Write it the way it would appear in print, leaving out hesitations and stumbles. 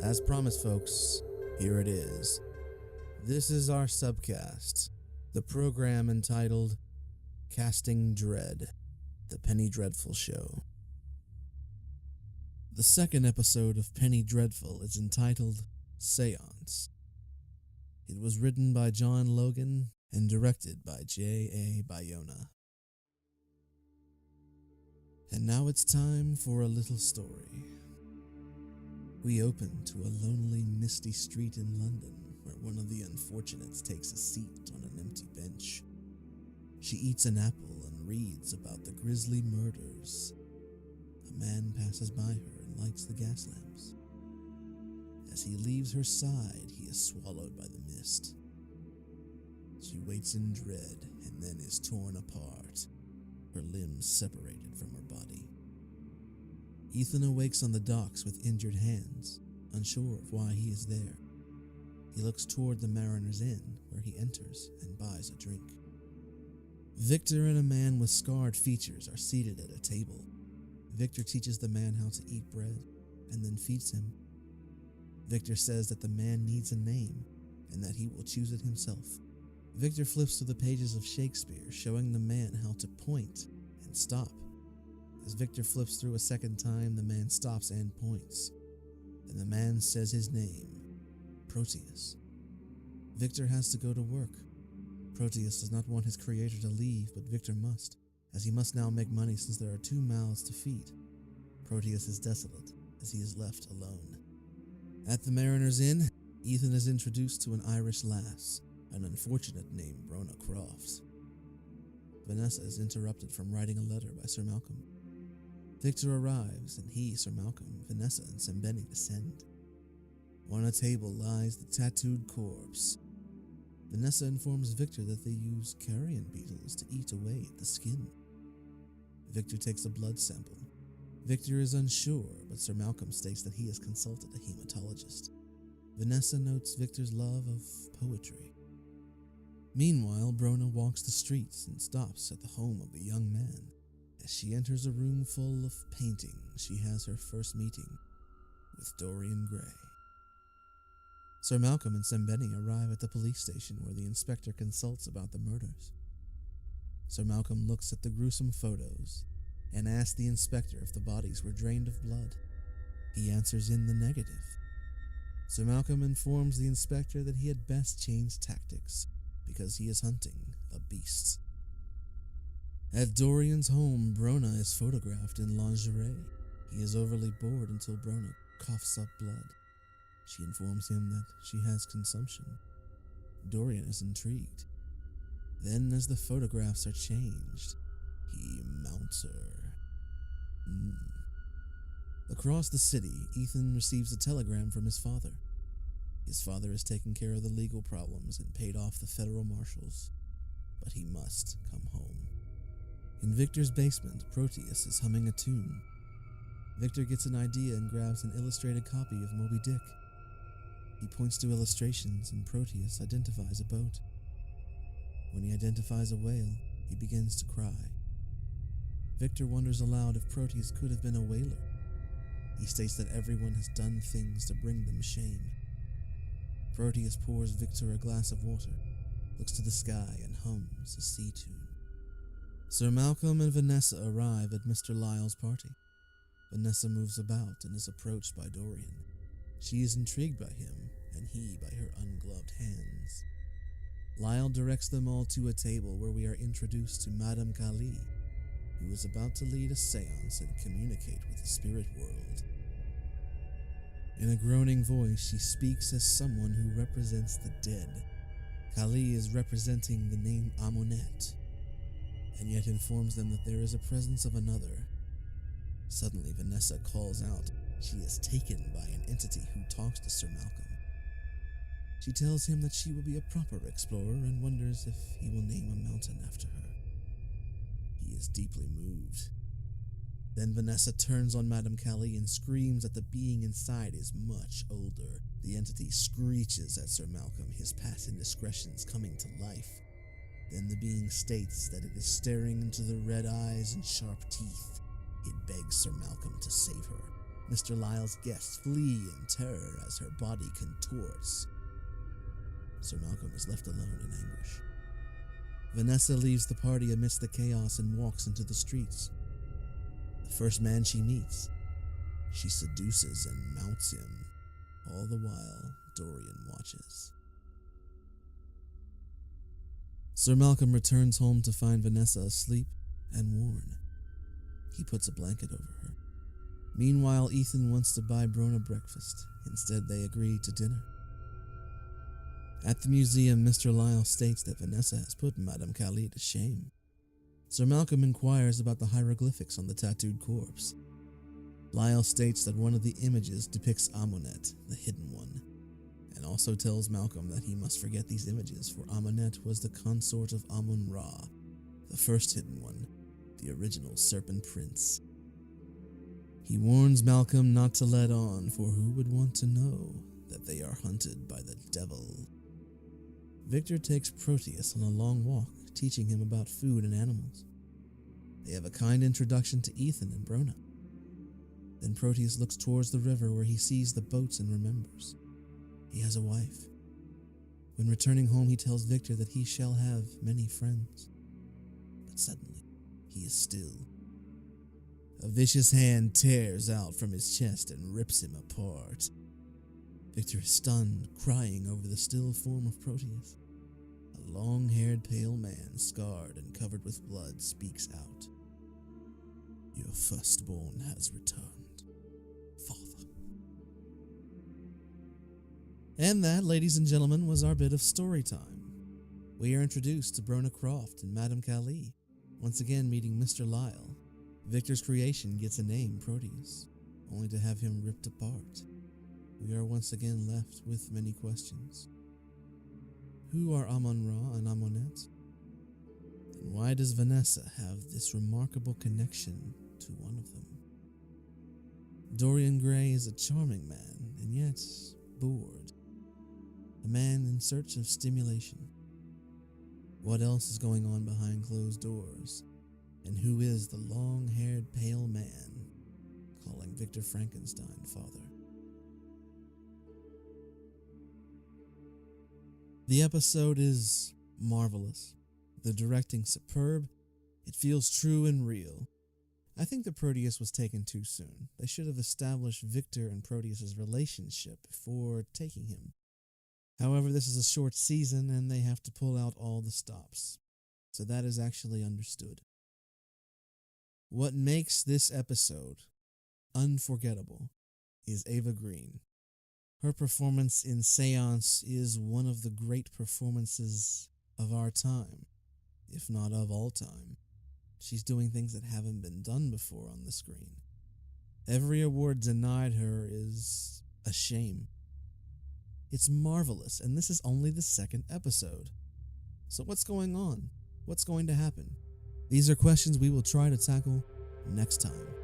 As promised, folks, here it is. This is our subcast, the program entitled Casting Dread, the Penny Dreadful Show. The second episode of Penny Dreadful is entitled Seance. It was written by John Logan and directed by J.A. Bayona. And now it's time for a little story. We open to a lonely, misty street in London where one of the unfortunates takes a seat on an empty bench. She eats an apple and reads about the grisly murders. A man passes by her and lights the gas lamps. As he leaves her side, he is swallowed by the mist. She waits in dread and then is torn apart, her limbs separated from her body. Ethan awakes on the docks with injured hands, unsure of why he is there. He looks toward the Mariner's Inn, where he enters and buys a drink. Victor and a man with scarred features are seated at a table. Victor teaches the man how to eat bread, and then feeds him. Victor says that the man needs a name, and that he will choose it himself. Victor flips through the pages of Shakespeare, showing the man how to point and stop. As Victor flips through a second time, the man stops and points. Then the man says his name, Proteus. Victor has to go to work. Proteus does not want his creator to leave, but Victor must, as he must now make money since there are 2 mouths to feed. Proteus is desolate, as he is left alone. At the Mariner's Inn, Ethan is introduced to an Irish lass, an unfortunate named Brona Crofts. Vanessa is interrupted from writing a letter by Sir Malcolm. Victor arrives, and he, Sir Malcolm, Vanessa, and Sembeni descend. On a table lies the tattooed corpse. Vanessa informs Victor that they use carrion beetles to eat away at the skin. Victor takes a blood sample. Victor is unsure, but Sir Malcolm states that he has consulted a hematologist. Vanessa notes Victor's love of poetry. Meanwhile, Brona walks the streets and stops at the home of a young man. As she enters a room full of paintings, she has her first meeting with Dorian Gray. Sir Malcolm and Sembeni arrive at the police station where the inspector consults about the murders. Sir Malcolm looks at the gruesome photos and asks the inspector if the bodies were drained of blood. He answers in the negative. Sir Malcolm informs the inspector that he had best change tactics because he is hunting a beast. At Dorian's home, Brona is photographed in lingerie. He is overly bored until Brona coughs up blood. She informs him that she has consumption. Dorian is intrigued. Then, as the photographs are changed, he mounts her. Across the city, Ethan receives a telegram from his father. His father has taken care of the legal problems and paid off the federal marshals, but he must come home. In Victor's basement, Proteus is humming a tune. Victor gets an idea and grabs an illustrated copy of Moby Dick. He points to illustrations and Proteus identifies a boat. When he identifies a whale, he begins to cry. Victor wonders aloud if Proteus could have been a whaler. He states that everyone has done things to bring them shame. Proteus pours Victor a glass of water, looks to the sky, and hums a sea tune. Sir Malcolm and Vanessa arrive at Mr. Lyle's party. Vanessa moves about and is approached by Dorian. She is intrigued by him, and he by her ungloved hands. Lyle directs them all to a table where we are introduced to Madame Kali, who is about to lead a seance and communicate with the spirit world. In a groaning voice, she speaks as someone who represents the dead. Kali is representing the name Amunet, and yet informs them that there is a presence of another. Suddenly, Vanessa calls out she is taken by an entity who talks to Sir Malcolm. She tells him that she will be a proper explorer and wonders if he will name a mountain after her. He is deeply moved. Then Vanessa turns on Madame Kali and screams that the being inside is much older. The entity screeches at Sir Malcolm, his past indiscretions coming to life. Then the being states that it is staring into the red eyes and sharp teeth. It begs Sir Malcolm to save her. Mr. Lyle's guests flee in terror as her body contorts. Sir Malcolm is left alone in anguish. Vanessa leaves the party amidst the chaos and walks into the streets. The first man she meets, she seduces and mounts him. All the while, Dorian watches. Sir Malcolm returns home to find Vanessa asleep and worn. He puts a blanket over her. Meanwhile, Ethan wants to buy Brona breakfast. Instead, they agree to dinner. At the museum, Mr. Lyle states that Vanessa has put Madame Calais to shame. Sir Malcolm inquires about the hieroglyphics on the tattooed corpse. Lyle states that one of the images depicts Amunet, the hidden one, and also tells Malcolm that he must forget these images, for Amunet was the consort of Amun-Ra, the first hidden one, the original Serpent Prince. He warns Malcolm not to let on, for who would want to know that they are hunted by the devil? Victor takes Proteus on a long walk, teaching him about food and animals. They have a kind introduction to Ethan and Brona. Then Proteus looks towards the river where he sees the boats and remembers. He has a wife. When returning home, he tells Victor that he shall have many friends. But suddenly, he is still. A vicious hand tears out from his chest and rips him apart. Victor is stunned, crying over the still form of Proteus. A long-haired pale man, scarred and covered with blood, speaks out. Your firstborn has returned, Father. And that, ladies and gentlemen, was our bit of story time. We are introduced to Brona Croft and Madame Calais, once again meeting Mr. Lyle. Victor's creation gets a name, Proteus, only to have him ripped apart. We are once again left with many questions. Who are Amun-Ra and Amunet? And why does Vanessa have this remarkable connection to one of them? Dorian Gray is a charming man, and yet bored. A man in search of stimulation. What else is going on behind closed doors? And who is the long-haired pale man calling Victor Frankenstein father? The episode is marvelous. The directing superb. It feels true and real. I think the Proteus was taken too soon. They should have established Victor and Proteus's relationship before taking him. However, this is a short season and they have to pull out all the stops. So that is actually understood. What makes this episode unforgettable is Ava Green. Her performance in Seance is one of the great performances of our time, if not of all time. She's doing things that haven't been done before on the screen. Every award denied her is a shame. It's marvelous, and this is only the second episode. So what's going on? What's going to happen? These are questions we will try to tackle next time.